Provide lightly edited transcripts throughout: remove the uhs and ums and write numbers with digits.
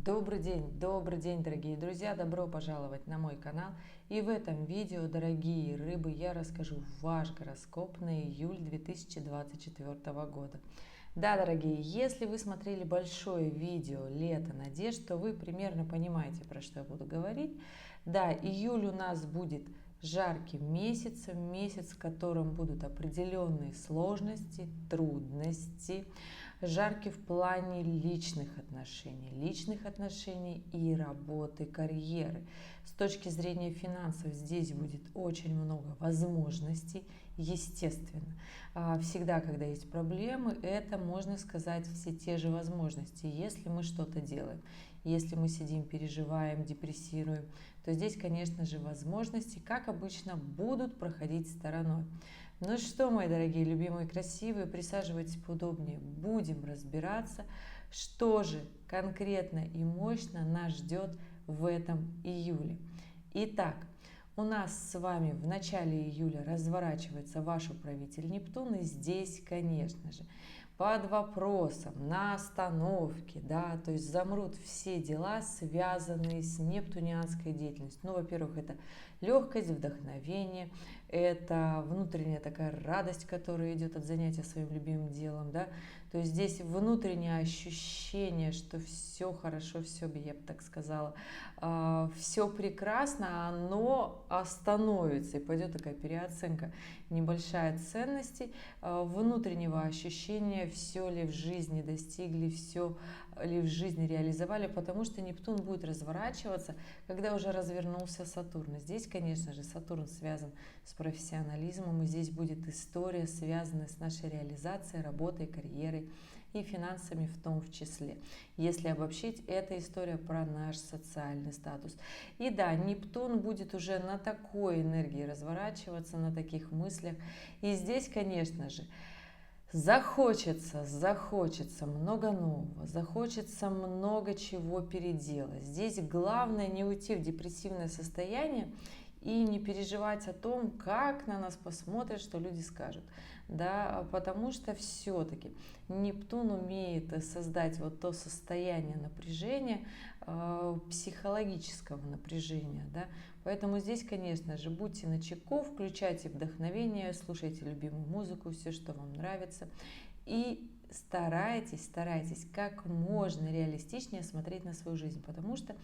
Добрый день, дорогие друзья! Добро пожаловать на мой канал. И в этом видео, дорогие рыбы, я расскажу ваш гороскоп на июль 2024 года. Да, дорогие, если вы смотрели большое видео «Лето надежд», то вы примерно понимаете, про что я буду говорить. Да, июль у нас будет жарким месяцем, месяц, в котором будут определенные сложности, трудности, жаркий в плане личных отношений и работы, карьеры. С точки зрения финансов здесь будет очень много возможностей, естественно. Всегда, когда есть проблемы, это, можно сказать, все те же возможности, если мы что-то делаем. Если мы сидим, переживаем, депрессируем, то здесь, конечно же, возможности, как обычно, будут проходить стороной. Ну что, мои дорогие, любимые, красивые, присаживайтесь поудобнее, будем разбираться, что же конкретно и мощно нас ждет в этом июле. Итак, у нас с вами в начале июля разворачивается ваш управитель Нептун, и здесь, конечно же, под вопросом, на остановке, да, то есть замрут все дела, связанные с нептунианской деятельностью. Ну, во-первых, это легкость, вдохновение, это внутренняя такая радость, которая идет от занятия своим любимым делом, да, то есть здесь внутреннее ощущение, что все хорошо, все, я бы так сказала, все прекрасно, оно остановится, и пойдет такая переоценка небольшая ценностей, внутреннего ощущения, все ли в жизни достигли, все ли в жизни реализовали, потому что Нептун будет разворачиваться, когда уже развернулся Сатурн. Здесь, конечно же, Сатурн связан с профессионализмом, и здесь будет история, связанная с нашей реализацией, работой, карьерой и финансами в том в числе. Если обобщить, это история про наш социальный статус. И да, Нептун будет уже на такой энергии разворачиваться, на таких мыслях. И здесь, конечно же, захочется много нового, захочется много чего переделать. Здесь главное не уйти в депрессивное состояние и не переживать о том, как на нас посмотрят, что люди скажут. Да, потому что все-таки Нептун умеет создать вот то состояние напряжения, психологического напряжения. Да. Поэтому здесь, конечно же, будьте начеку, включайте вдохновение, слушайте любимую музыку, все, что вам нравится. И старайтесь как можно реалистичнее смотреть на свою жизнь, потому что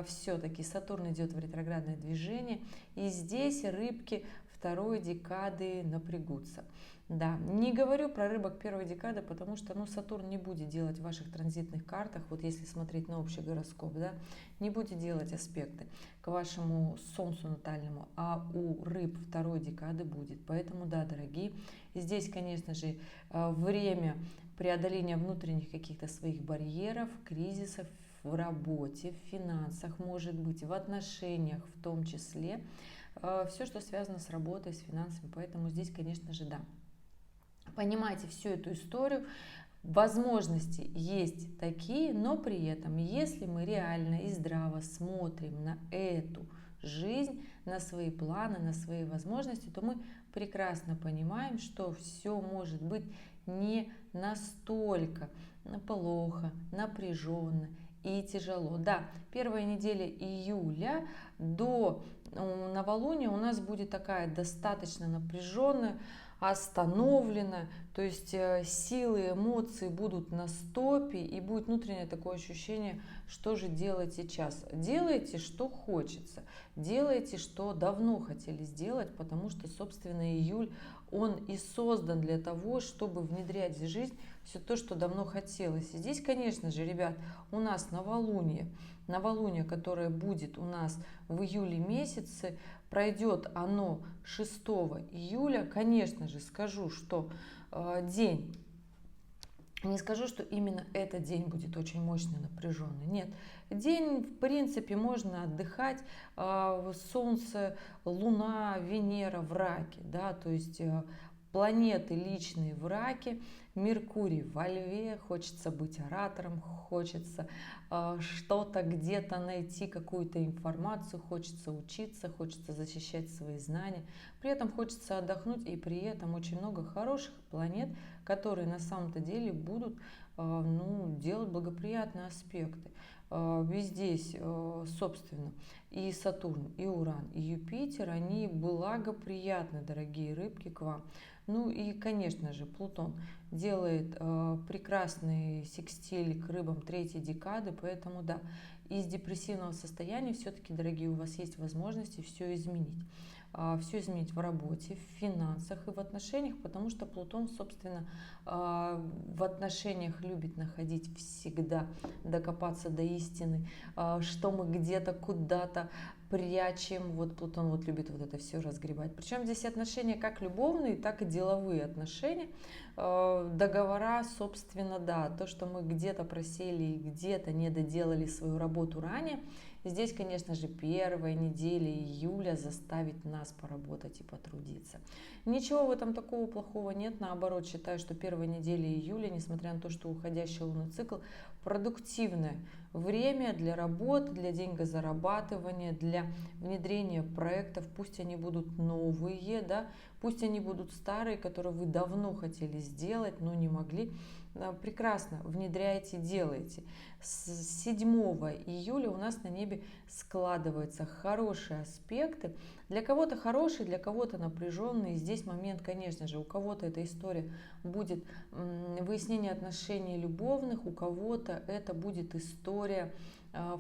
все-таки Сатурн идет в ретроградное движение, и здесь рыбки второй декады напрягутся. Да, не говорю про рыбок первой декады, потому что Сатурн не будет делать в ваших транзитных картах, вот если смотреть на общий гороскоп, да, не будет делать аспекты к вашему Солнцу натальному, а у рыб второй декады будет. Поэтому, да, дорогие, здесь, конечно же, время преодоления внутренних каких-то своих барьеров, кризисов в работе, в финансах, может быть, в отношениях в том числе, все, что связано с работой, с финансами. Поэтому здесь, конечно же, да. Понимаете всю эту историю, возможности есть такие, но при этом, если мы реально и здраво смотрим на эту жизнь, на свои планы, на свои возможности, то мы прекрасно понимаем, что все может быть не настолько плохо, напряженно и тяжело. Да, первая неделя июля до новолуния у нас будет такая достаточно напряженная, остановлена, то есть силы, эмоции будут на стопе, и будет внутреннее такое ощущение, что же делать сейчас. Делайте, что хочется, делайте, что давно хотели сделать, потому что, собственно, июль, он и создан для того, чтобы внедрять в жизнь все то, что давно хотелось. И здесь, конечно же, ребят, у нас новолуние, которое будет у нас в июле месяце, пройдет оно 6 июля. Конечно же, скажу, что день, не скажу, что именно этот день будет очень мощный, напряженный. Нет, день, в принципе, можно отдыхать. Солнце, Луна, Венера в раке, да, то есть планеты личные в раке, Меркурий во льве, хочется быть оратором, хочется что-то где-то найти, какую-то информацию, хочется учиться, хочется защищать свои знания, при этом хочется отдохнуть, и при этом очень много хороших планет, которые на самом-то деле будут делать благоприятные аспекты. И здесь, собственно, и Сатурн, и Уран, и Юпитер, они благоприятны, дорогие рыбки, к вам. Ну и, конечно же, Плутон делает прекрасный секстиль к рыбам третьей декады, поэтому да, из депрессивного состояния все-таки, дорогие, у вас есть возможности все изменить. Все изменить в работе, в финансах и в отношениях, потому что Плутон, собственно, в отношениях любит находить всегда, докопаться до истины, что мы где-то, куда-то прячем. Вот Плутон вот любит вот это все разгребать. Причем здесь отношения как любовные, так и деловые отношения. Договора, собственно, да, то, что мы где-то просели и где-то не доделали свою работу ранее. Здесь, конечно же, первая неделя июля заставит нас поработать и потрудиться. Ничего в этом такого плохого нет. Наоборот, считаю, что первая неделя июля, несмотря на то, что уходящий лунный цикл, продуктивное время для работы, для деньгозарабатывания, для внедрения проектов. Пусть они будут новые, да, пусть они будут старые, которые вы давно хотели сделать, но не могли. Прекрасно, внедряйте, делайте. С 7 июля у нас на небе складываются хорошие аспекты. Для кого-то хорошие, для кого-то напряженные. Здесь момент, конечно же, у кого-то эта история будет выяснение отношений любовных, у кого-то это будет история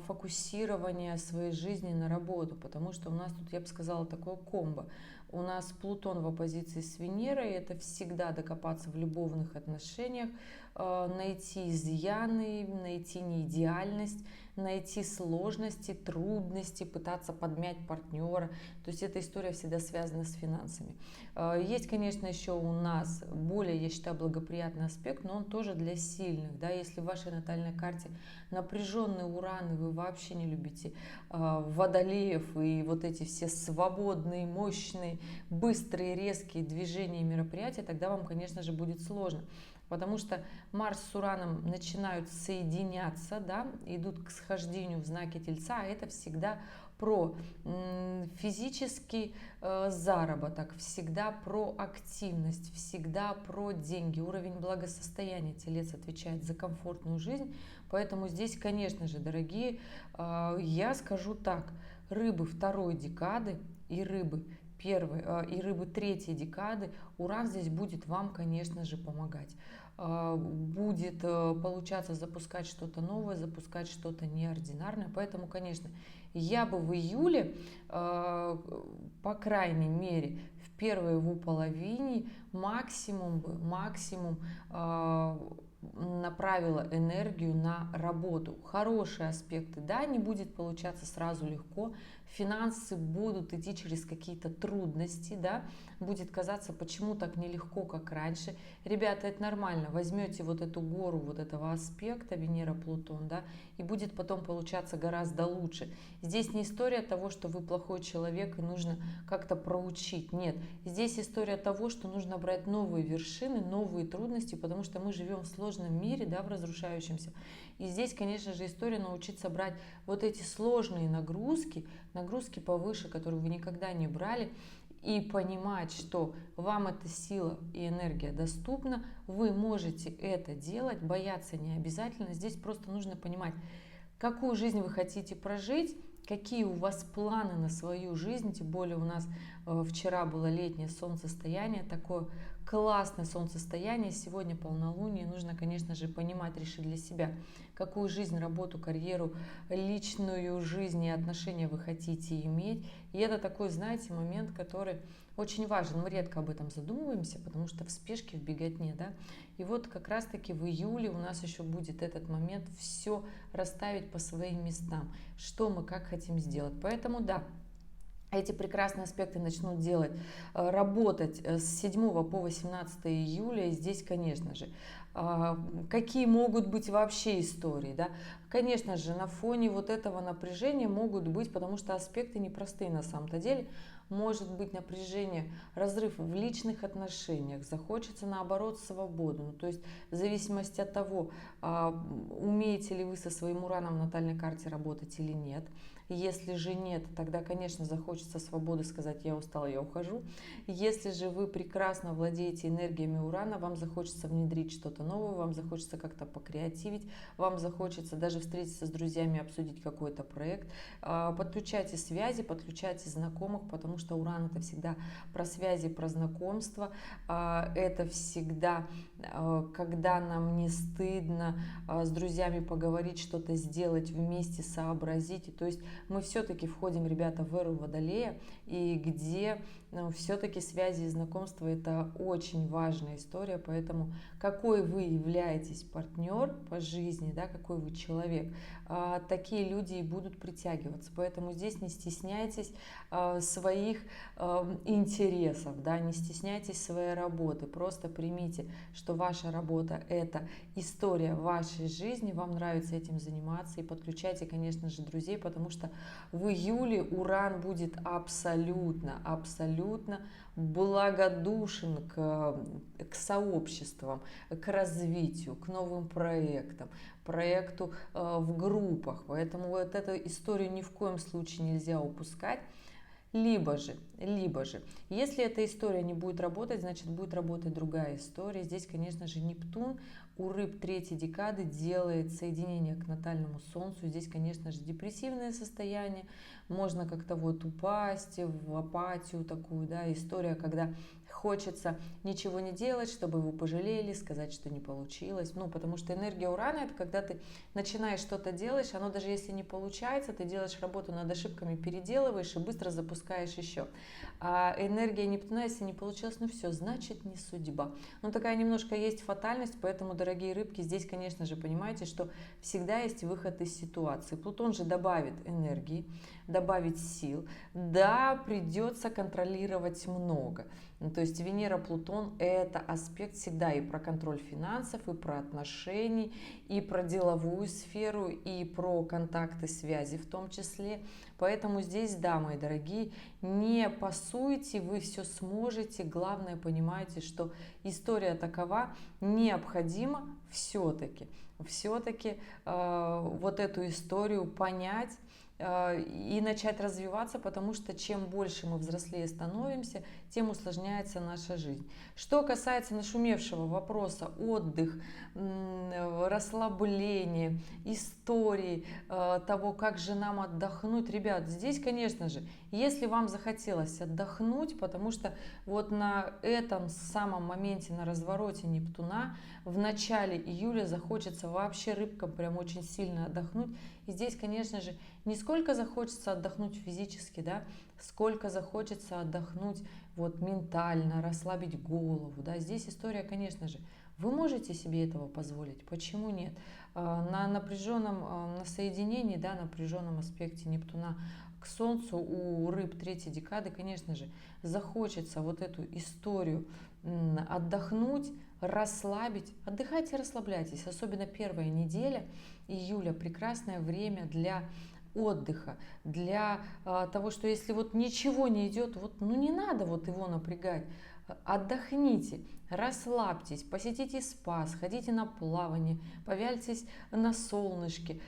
фокусирования своей жизни на работу, потому что у нас тут, я бы сказала, такое комбо. У нас Плутон в оппозиции с Венерой, это всегда докопаться в любовных отношениях, найти изъяны, найти неидеальность, найти сложности, трудности, пытаться подмять партнера. То есть эта история всегда связана с финансами. Есть, конечно, еще у нас более, я считаю, благоприятный аспект, но он тоже для сильных. Да? Если в вашей натальной карте напряженный Уран, и вы вообще не любите водолеев и вот эти все свободные, мощные, быстрые, резкие движения и мероприятия, тогда вам, конечно же, будет сложно. Потому что Марс с Ураном начинают соединяться, да, идут к схождению в знаке Тельца, а это всегда про физический заработок, всегда про активность, всегда про деньги, уровень благосостояния. Телец отвечает за комфортную жизнь, поэтому здесь, конечно же, дорогие, я скажу так, рыбы второй декады и рыбы первой и рыбы третьей декады, Уран здесь будет вам, конечно же, помогать. Будет получаться запускать что-то новое, запускать что-то неординарное. Поэтому, конечно, я бы в июле, по крайней мере, в первой его половине максимум направила энергию на работу. Хорошие аспекты, да, не будет получаться сразу легко, финансы будут идти через какие-то трудности, да, будет казаться, почему так нелегко, как раньше. Ребята, это нормально, возьмете вот эту гору вот этого аспекта Венера-Плутон, да, и будет потом получаться гораздо лучше. Здесь не история того, что вы плохой человек и нужно как-то проучить, нет. Здесь история того, что нужно брать новые вершины, новые трудности, потому что мы живем в сложном мире, да, в разрушающемся. И здесь, конечно же, история научиться брать вот эти сложные нагрузки, нагрузки повыше, которые вы никогда не брали, и понимать, что вам эта сила и энергия доступна, вы можете это делать, бояться не обязательно. Здесь просто нужно понимать, какую жизнь вы хотите прожить, какие у вас планы на свою жизнь, тем более у нас вчера было летнее солнцестояние, такое классное солнцестояние, сегодня полнолуние, нужно, конечно же, понимать, решить для себя, какую жизнь, работу, карьеру, личную жизнь и отношения вы хотите иметь. И это такой, знаете, момент, который очень важен. Мы редко об этом задумываемся, потому что в спешке, в беготне, да. И вот как раз-таки в июле у нас еще будет этот момент все расставить по своим местам, что мы как хотим сделать. Поэтому да, эти прекрасные аспекты начнут работать с 7 по 18 июля. И здесь, конечно же, какие могут быть вообще истории, да? Конечно же, на фоне вот этого напряжения могут быть, потому что аспекты непростые на самом-то деле, может быть напряжение, разрыв в личных отношениях, захочется наоборот свободы. Ну, то есть в зависимости от того, умеете ли вы со своим Ураном в натальной карте работать или нет. Если же нет, тогда, конечно, захочется свободы, сказать: я устала, я ухожу. Если же вы прекрасно владеете энергиями Урана, вам захочется внедрить что-то новое, вам захочется как-то покреативить, вам захочется даже встретиться с друзьями, обсудить какой-то проект. Подключайте связи, подключайте знакомых, потому что Уран это всегда про связи, про знакомства. Это всегда, когда нам не стыдно с друзьями поговорить, что-то сделать вместе, сообразить. То есть мы все-таки входим, ребята, в эру Водолея, и где все-таки связи и знакомства это очень важная история, поэтому какой вы являетесь партнер по жизни, да, какой вы человек, такие люди и будут притягиваться. Поэтому здесь не стесняйтесь своих интересов, да, не стесняйтесь своей работы, просто примите, что ваша работа это история вашей жизни, вам нравится этим заниматься, и подключайте, конечно же, друзей, потому что в июле Уран будет абсолютно благодушен к сообществам, к развитию, к новым проектам, проекту в группах. Поэтому вот эту историю ни в коем случае нельзя упускать. Либо же, если эта история не будет работать, значит будет работать другая история. Здесь, конечно же, Нептун у рыб третьей декады делает соединение к натальному Солнцу. Здесь, конечно же, депрессивное состояние. Можно как-то вот упасть в апатию такую, да, история, когда хочется ничего не делать, чтобы его пожалели, сказать, что не получилось. Ну, потому что энергия Урана это когда ты начинаешь что-то делаешь, оно даже если не получается, ты делаешь работу над ошибками, переделываешь и быстро запускаешь еще. А энергия Нептуна, если не получилось, ну все, значит не судьба. Ну такая немножко есть фатальность, поэтому, дорогие рыбки, здесь, конечно же, понимаете, что всегда есть выход из ситуации. Плутон же добавит энергии, добавить сил, да, придется контролировать много. То есть Венера-Плутон это аспект всегда и про контроль финансов, и про отношений, и про деловую сферу, и про контакты, связи в том числе. Поэтому здесь, да, мои дорогие, не пасуйте, вы все сможете. Главное, понимайте, что история такова, необходимо все-таки вот эту историю понять и начать развиваться, потому что чем больше мы взрослее становимся, тем усложняется наша жизнь. Что касается нашумевшего вопроса отдых, расслабление, истории того, как же нам отдохнуть, ребят, здесь, конечно же, если вам захотелось отдохнуть, потому что вот на этом самом моменте, на развороте Нептуна, в начале июля захочется вообще рыбкам прям очень сильно отдохнуть. И здесь, конечно же, не сколько захочется отдохнуть физически, да, сколько захочется отдохнуть вот ментально, расслабить голову, да. Здесь история, конечно же, вы можете себе этого позволить, почему нет? На напряженном, на соединении, да, напряженном аспекте Нептуна к Солнцу у рыб третьей декады, конечно же, захочется вот эту историю отдохнуть, расслабить. Отдыхайте, расслабляйтесь, особенно первая неделя июля, прекрасное время для отдыха, для того, что если вот ничего не идет, вот, ну не надо вот его напрягать, отдохните, расслабьтесь, посетите спа, сходите на плавание, повяльтесь на солнышке,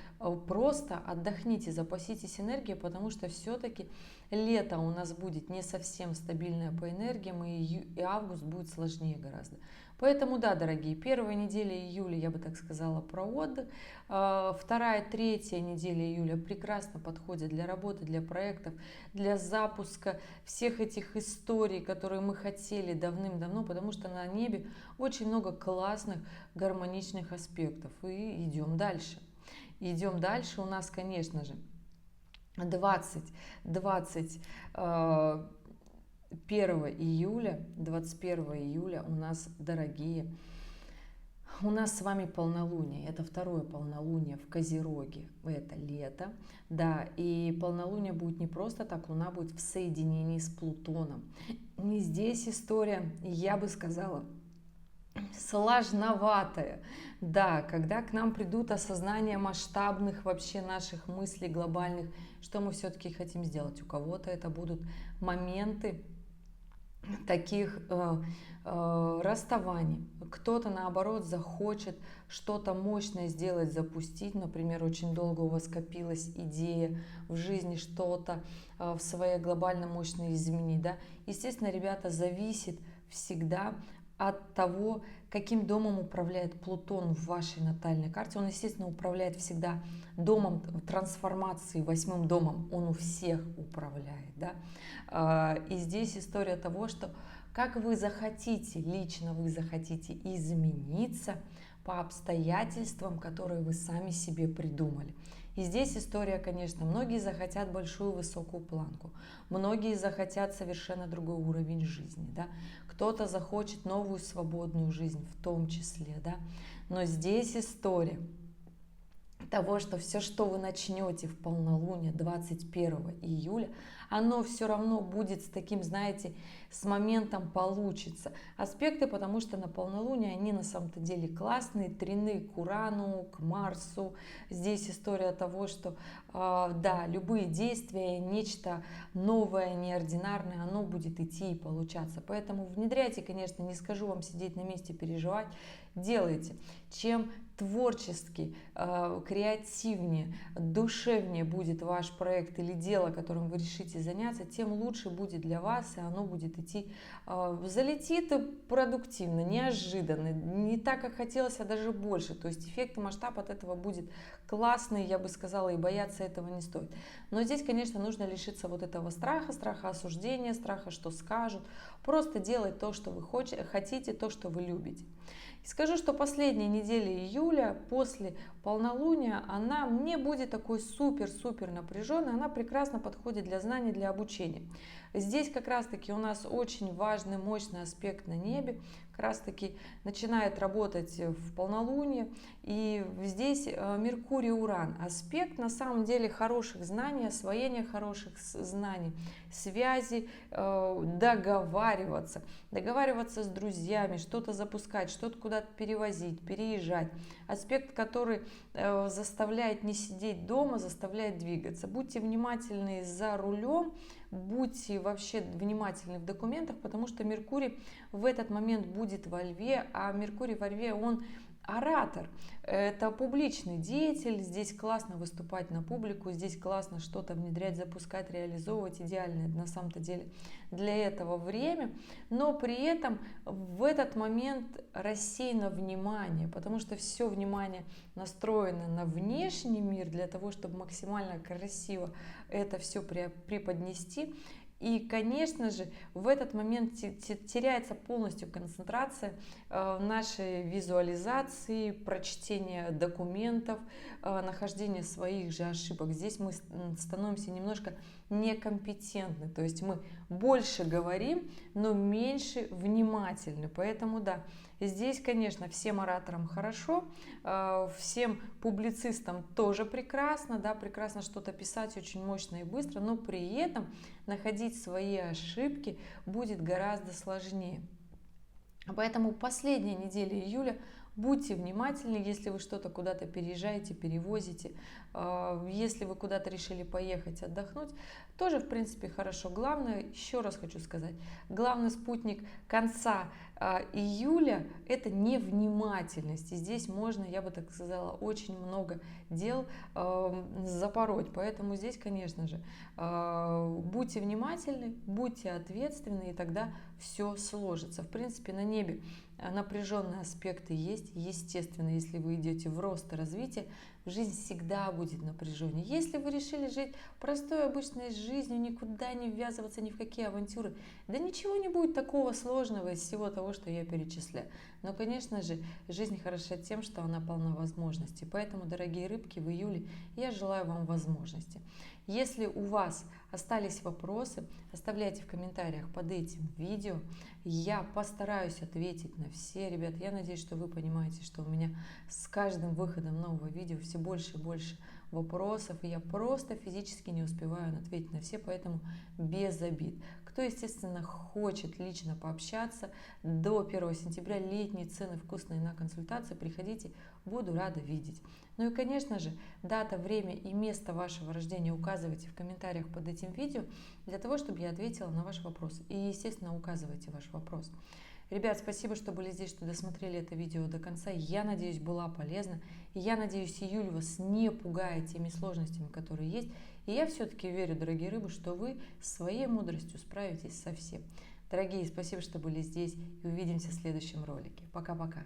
просто отдохните, запаситесь энергией, потому что все-таки лето у нас будет не совсем стабильное по энергиям, и август будет сложнее гораздо. Поэтому да, дорогие, первая неделя июля, я бы так сказала, про отдых. Вторая, третья неделя июля прекрасно подходит для работы, для проектов, для запуска всех этих историй, которые мы хотели давным-давно, потому что на небе очень много классных, гармоничных аспектов. И идем дальше. Идем дальше. У нас, конечно же, 21 июля у нас, дорогие, у нас с вами полнолуние. Это второе полнолуние в Козероге. Это лето. Да, и полнолуние будет не просто так, Луна будет в соединении с Плутоном. И здесь история, я бы сказала, сложноватая. Да, когда к нам придут осознания масштабных вообще наших мыслей глобальных, что мы все-таки хотим сделать. У кого-то это будут моменты таких расставаний. Кто-то, наоборот, захочет что-то мощное сделать, запустить. Например, очень долго у вас копилась идея в жизни что-то в своей глобально мощной изменить. Да? Естественно, ребята, зависит всегда от того, каким домом управляет Плутон в вашей натальной карте. Он, естественно, управляет всегда домом трансформации, 8-м домом. Он у всех управляет. Да? И здесь история того, что как вы захотите, лично вы захотите измениться по обстоятельствам, которые вы сами себе придумали. И здесь история, конечно, многие захотят большую высокую планку, многие захотят совершенно другой уровень жизни, да? Кто-то захочет новую свободную жизнь в том числе, да? Но здесь история того, что все, что вы начнете в полнолуние 21 июля, оно все равно будет с таким, знаете, с моментом получится. Аспекты, потому что на полнолуние они на самом-то деле классные, трины к Урану, к Марсу. Здесь история того, что да, любые действия, нечто новое, неординарное, оно будет идти и получаться. Поэтому внедряйте, конечно, не скажу вам сидеть на месте, переживать, делайте. Чем творчески, креативнее, душевнее будет ваш проект или дело, которым вы решите заняться, тем лучше будет для вас, и оно будет идти, залетит продуктивно, неожиданно, не так, как хотелось, а даже больше. То есть эффект и масштаб от этого будет классный, я бы сказала, и бояться этого не стоит. Но здесь, конечно, нужно лишиться вот этого страха, страха осуждения, страха, что скажут. Просто делать то, что вы хотите, то, что вы любите. Скажу, что последняя неделя июля после полнолуния, она мне будет такой супер-супер напряженной, она прекрасно подходит для знаний, для обучения. Здесь как раз-таки у нас очень важный, мощный аспект на небе, как раз-таки начинает работать в полнолуние, и здесь Меркурий-Уран. Аспект на самом деле хороших знаний, освоения хороших знаний, связи, договариваться с друзьями, что-то запускать, что-то куда-то перевозить, переезжать. Аспект, который заставляет не сидеть дома, заставляет двигаться. Будьте внимательны за рулем, будьте вообще внимательны в документах, потому что Меркурий в этот момент будет во Льве, а Меркурий во Льве, он оратор, это публичный деятель, здесь классно выступать на публику, здесь классно что-то внедрять, запускать, реализовывать, идеальное на самом-то деле для этого время, но при этом в этот момент рассеяно внимание, потому что все внимание настроено на внешний мир для того, чтобы максимально красиво это все преподнести. И, конечно же, в этот момент теряется полностью концентрация нашей визуализации, прочтения документов, нахождения своих же ошибок. Здесь мы становимся немножко некомпетентны, то есть мы больше говорим, но меньше внимательны. Поэтому да, здесь, конечно, всем ораторам хорошо, всем публицистам тоже прекрасно, да, прекрасно что-то писать очень мощно и быстро, но при этом находить свои ошибки будет гораздо сложнее. Поэтому последняя неделя июля будьте внимательны, если вы что-то куда-то переезжаете, перевозите, если вы куда-то решили поехать отдохнуть, тоже, в принципе, хорошо. Главное, еще раз хочу сказать, главный спутник конца июля – это невнимательность. И здесь можно, я бы так сказала, очень много дел запороть. Поэтому здесь, конечно же, будьте внимательны, будьте ответственны, и тогда все сложится. В принципе, на небе напряженные аспекты есть. Естественно, если вы идете в рост и развитие, жизнь всегда будет напряженнее. Если вы решили жить простой обычной жизнью, никуда не ввязываться ни в какие авантюры, да ничего не будет такого сложного из всего того, что я перечисляю. Но, конечно же, жизнь хороша тем, что она полна возможностей. Поэтому, дорогие рыбки, в июле я желаю вам возможности. Если у вас остались вопросы, оставляйте в комментариях под этим видео. Я постараюсь ответить на все. Ребят, я надеюсь, что вы понимаете, что у меня с каждым выходом нового видео все больше и больше вопросов, и я просто физически не успеваю ответить на все, поэтому без обид. Кто, естественно, хочет лично пообщаться, до 1 сентября летние цены вкусные на консультации, приходите, буду рада видеть. Ну и, конечно же, дата, время и место вашего рождения указывайте в комментариях под этим видео, для того, чтобы я ответила на ваш вопрос. И, естественно, указывайте ваш вопрос. Ребят, спасибо, что были здесь, что досмотрели это видео до конца. Я надеюсь, была полезна. И я надеюсь, июль вас не пугает теми сложностями, которые есть. И я все-таки верю, дорогие рыбы, что вы своей мудростью справитесь со всем. Дорогие, спасибо, что были здесь, и увидимся в следующем ролике. Пока-пока.